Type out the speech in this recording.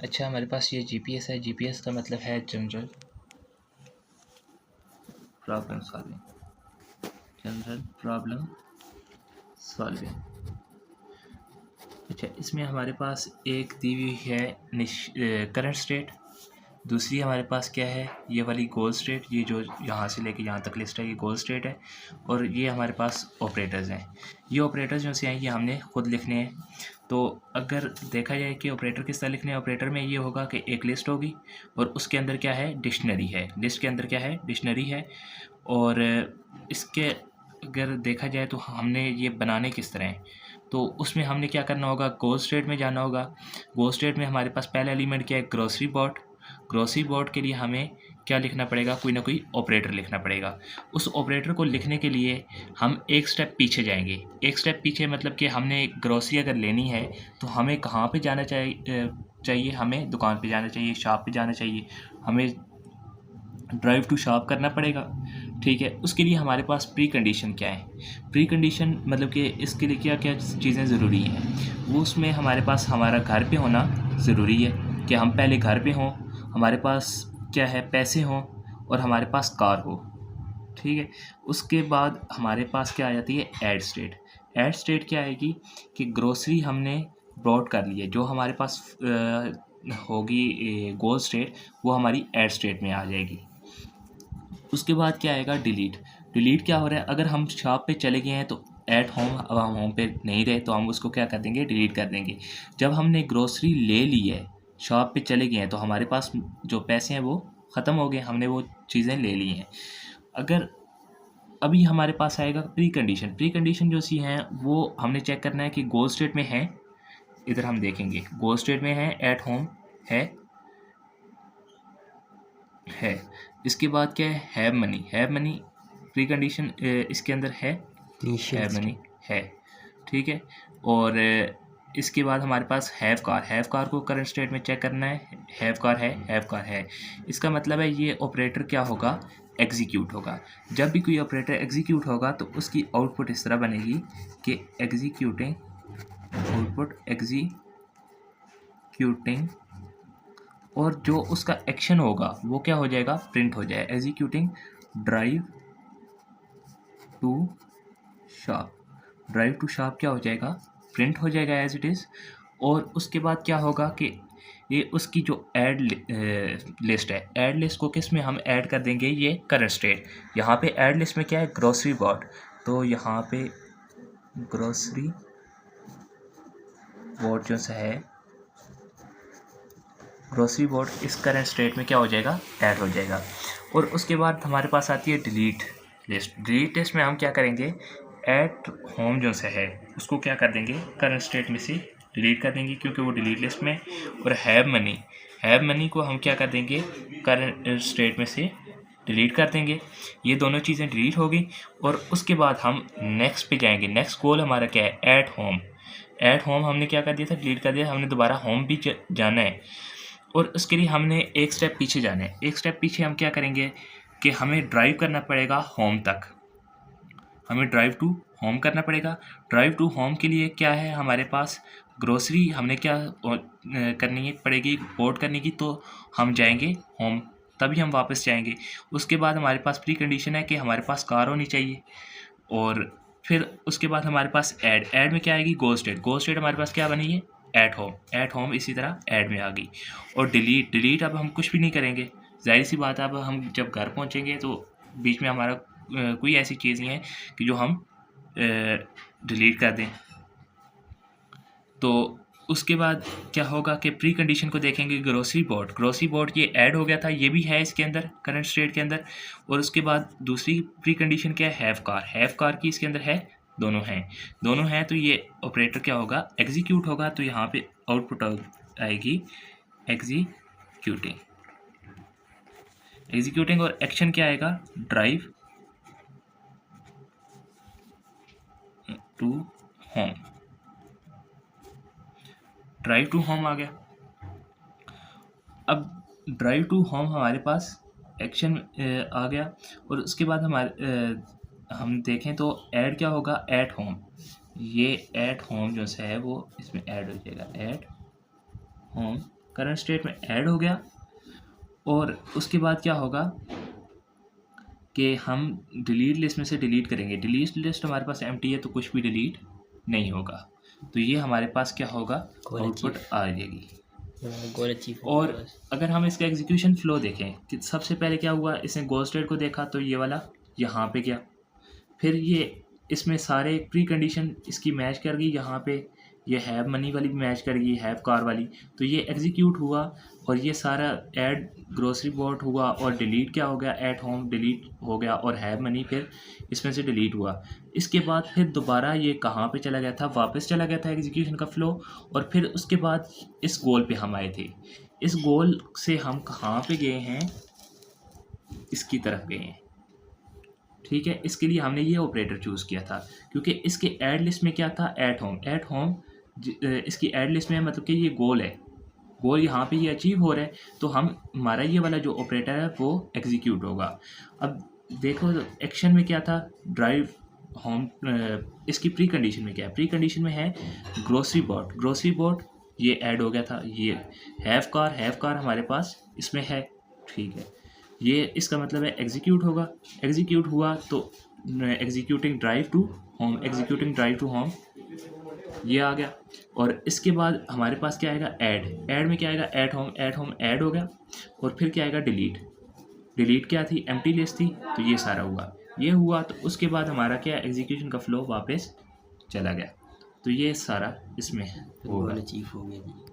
अच्छा, हमारे पास ये जीपीएस है। जीपीएस का मतलब है general problem solving. General problem solving. अच्छा, इसमें हमारे पास एक दी हुई है करंट स्टेट, दूसरी हमारे पास क्या है, ये वाली गोल स्टेट, ये जो यहाँ से लेके यहाँ तक लिस्ट है ये गोल स्टेट है, और ये हमारे पास ऑपरेटर्स हैं। ये ऑपरेटर्स जो से हैं ये हमने खुद लिखने हैं। तो अगर देखा जाए कि ऑपरेटर किस तरह लिखने हैं, ऑपरेटर में ये होगा कि एक लिस्ट होगी और उसके अंदर क्या है, डिक्शनरी है। लिस्ट के अंदर क्या है, डिक्शनरी है। और इसके अगर देखा जाए तो हमने ये बनाने किस तरह हैं, तो उसमें हमने क्या करना होगा, गोल स्टेट में जाना होगा। गोल स्टेट में हमारे पास पहला एलिमेंट क्या है, ग्रोसरी बॉट। ग्रोसरी बॉट के लिए हमें क्या लिखना पड़ेगा, कोई ना कोई ऑपरेटर लिखना पड़ेगा। उस ऑपरेटर को लिखने के लिए हम एक स्टेप पीछे जाएंगे। एक स्टेप पीछे मतलब कि हमने ग्रोसरी अगर लेनी है तो हमें कहाँ पे जाना चाहिए, हमें दुकान पे जाना चाहिए, शॉप पे जाना चाहिए, हमें ड्राइव टू शॉप करना पड़ेगा। ठीक है, उसके लिए हमारे पास प्री कंडीशन क्या है, प्री कंडीशन मतलब कि इसके लिए क्या क्या चीज़ें ज़रूरी हैं, वो उसमें हमारे पास हमारा घर पे होना ज़रूरी है, कि हम पहले घर पे हों, हमारे पास क्या है, पैसे हों, और हमारे पास कार हो। ठीक है, उसके बाद हमारे पास क्या आ जाती है, ऐड स्टेट। ऐड स्टेट क्या आएगी कि ग्रोसरी हमने ब्रॉड कर ली है, जो हमारे पास होगी गोल स्टेट, वो हमारी ऐड स्टेट में आ जाएगी। उसके बाद क्या आएगा, डिलीट। डिलीट क्या हो रहा है, अगर हम शॉप पे चले गए हैं तो एट होम, अब हम होम पे नहीं रहे तो हम उसको क्या कर देंगे, डिलीट कर देंगे। जब हमने ग्रोसरी ले ली है, शॉप पे चले गए हैं, तो हमारे पास जो पैसे हैं वो ख़त्म हो गए, हमने वो चीज़ें ले ली हैं। अगर अभी हमारे पास आएगा प्री कंडीशन। प्री कंडीशन जो सी हैं वो हमने चेक करना है कि गोल स्टेट में है, इधर हम देखेंगे गोल स्टेट में है, एट होम है। इसके बाद क्या है, have money. Have money pre condition इसके अंदर है, हैव मनी है। ठीक है, और इसके बाद हमारे पास हैव कार। हैव कार को करंट स्टेट में चेक करना है, हैव कार है, हैव कार है। इसका मतलब है ये ऑपरेटर क्या होगा, एग्जीक्यूट होगा। जब भी कोई ऑपरेटर एग्जीक्यूट होगा तो उसकी आउटपुट इस तरह बनेगी कि एग्जीक्यूटिंग, आउटपुट एग्जीक्यूटिंग, और जो उसका एक्शन होगा वो क्या हो जाएगा, प्रिंट हो जाएगा, executing drive to shop. Drive to shop क्या हो जाएगा, प्रिंट हो जाएगा एज इट इज़। और उसके बाद क्या होगा कि ये उसकी जो ऐड लिस्ट है, ऐड लिस्ट को किस में हम ऐड कर देंगे, ये करंट स्टेट। यहाँ पे ऐड लिस्ट में क्या है, ग्रोसरी बॉट, तो यहाँ पे ग्रोसरी बॉट जो है, ग्रोसरी बोर्ड इस करंट स्टेट में क्या हो जाएगा, ऐड हो जाएगा। और उसके बाद हमारे पास आती है डिलीट लिस्ट। डिलीट लिस्ट में हम क्या करेंगे, एट होम जो से है उसको क्या कर देंगे, करंट स्टेट में से डिलीट कर देंगे क्योंकि वो डिलीट लिस्ट में। और हैव मनी, हैव मनी को हम क्या कर देंगे, करंट स्टेट में से डिलीट कर देंगे। ये दोनों चीज़ें डिलीट हो गई। और उसके बाद हम नेक्स्ट पे जाएंगे। नेक्स्ट गोल हमारा क्या है, एट होम। एट होम हमने क्या कर दिया था, डिलीट कर दिया, हमने दोबारा होम भी जाना है। और उसके लिए हमने एक स्टेप पीछे जाना है। एक स्टेप पीछे हम क्या करेंगे कि हमें ड्राइव करना पड़ेगा होम तक, हमें ड्राइव टू होम करना पड़ेगा। ड्राइव टू होम के लिए क्या है हमारे पास, ग्रोसरी हमने क्या करनी है पड़ेगी, पोर्ट करने की, तो हम जाएंगे होम, तभी हम वापस जाएंगे। उसके बाद हमारे पास प्री कंडीशन है कि हमारे पास कार होनी चाहिए। और फिर उसके बाद हमारे पास ऐड। ऐड में क्या आएगी, गो स्टेट। गो स्टेट हमारे पास क्या बनी है, एट होम। एट होम इसी तरह ऐड में आ गई। और डिलीट, डिलीट अब हम कुछ भी नहीं करेंगे, जाहिर सी बात है। अब हम जब घर पहुंचेंगे तो बीच में हमारा कोई ऐसी चीज़ नहीं है कि जो हम डिलीट कर दें। तो उसके बाद क्या होगा कि प्री कंडीशन को देखेंगे, ग्रोसरी बोर्ड। ग्रोसरी बोर्ड ये ऐड हो गया था, ये भी है इसके अंदर करंट स्टेट के अंदर। और उसके बाद दूसरी प्री कंडीशन क्या है, हैव कार। हैव कार की इसके अंदर है, दोनों हैं, दोनों हैं। तो ये ऑपरेटर क्या होगा, एग्जीक्यूट होगा। तो यहाँ पे आउटपुट आएगी एग्जीक्यूटिंग। एग्जीक्यूटिंग और एक्शन क्या आएगा, drive to home. Drive to home आ गया। अब ड्राइव टू होम हमारे पास एक्शन आ गया। और उसके बाद हम देखें तो ऐड क्या होगा, एट होम। ये एट होम जो है वो इसमें ऐड हो जाएगा, एट होम करंट स्टेट में ऐड हो गया। और उसके बाद क्या होगा कि हम डिलीट लिस्ट में से डिलीट करेंगे। डिलीट लिस्ट हमारे पास एम्प्टी है तो कुछ भी डिलीट नहीं होगा, तो ये हमारे पास क्या होगा, आउटपुट आ जाएगी। Goal achieve. और अगर हम इसका एग्जीक्यूशन फ्लो देखें कि सबसे पहले क्या हुआ, इसने गोल स्टेट को देखा तो ये वाला यहाँ पे गया, फिर ये इसमें सारे प्री कंडीशन इसकी मैच कर गई, यहाँ पे ये हैव मनी वाली भी मैच कर गई, हैव कार वाली, तो ये एग्जीक्यूट हुआ और ये सारा ऐड ग्रोसरी बॉट हुआ और डिलीट क्या हो गया, एट होम डिलीट हो गया और हैव मनी फिर इसमें से डिलीट हुआ। इसके बाद फिर दोबारा ये कहाँ पे चला गया था, वापस चला गया था एग्जीक्यूशन का फ्लो, और फिर उसके बाद इस गोल पे हम आए थे। इस गोल से हम कहाँ पे गए हैं, इसकी तरफ गए हैं, ठीक है। इसके लिए हमने ये ऑपरेटर चूज़ किया था क्योंकि इसके ऐड लिस्ट में क्या था, एट होम। एट होम इसकी ऐड लिस्ट में मतलब कि ये गोल है, गोल यहाँ पे ये अचीव हो रहा है, तो हम हमारा ये वाला जो ऑपरेटर है वो एग्जीक्यूट होगा। अब देखो एक्शन में क्या था, ड्राइव होम, इसकी प्री कंडीशन में क्या है, प्री कंडीशन में है ग्रोसरी बॉट। ग्रोसरी बॉट ये ऐड हो गया था, ये हैव कार हमारे पास इसमें है, ठीक है। ये इसका मतलब है एग्जीक्यूट होगा, एग्जीक्यूट हुआ तो executing drive to home, executing drive to home ये आ गया। और इसके बाद हमारे पास क्या आएगा, ऐड। ऐड में क्या आएगा, एट होम ऐड हो गया। और फिर क्या आएगा, डिलीट। डिलीट क्या थी, एम्प्टी लिस्ट थी, तो ये सारा हुआ, ये हुआ। तो उसके बाद हमारा क्या, एग्जीक्यूशन का फ्लो वापस चला गया। तो ये सारा इसमें होगा। गोल अचीव हो गया जी।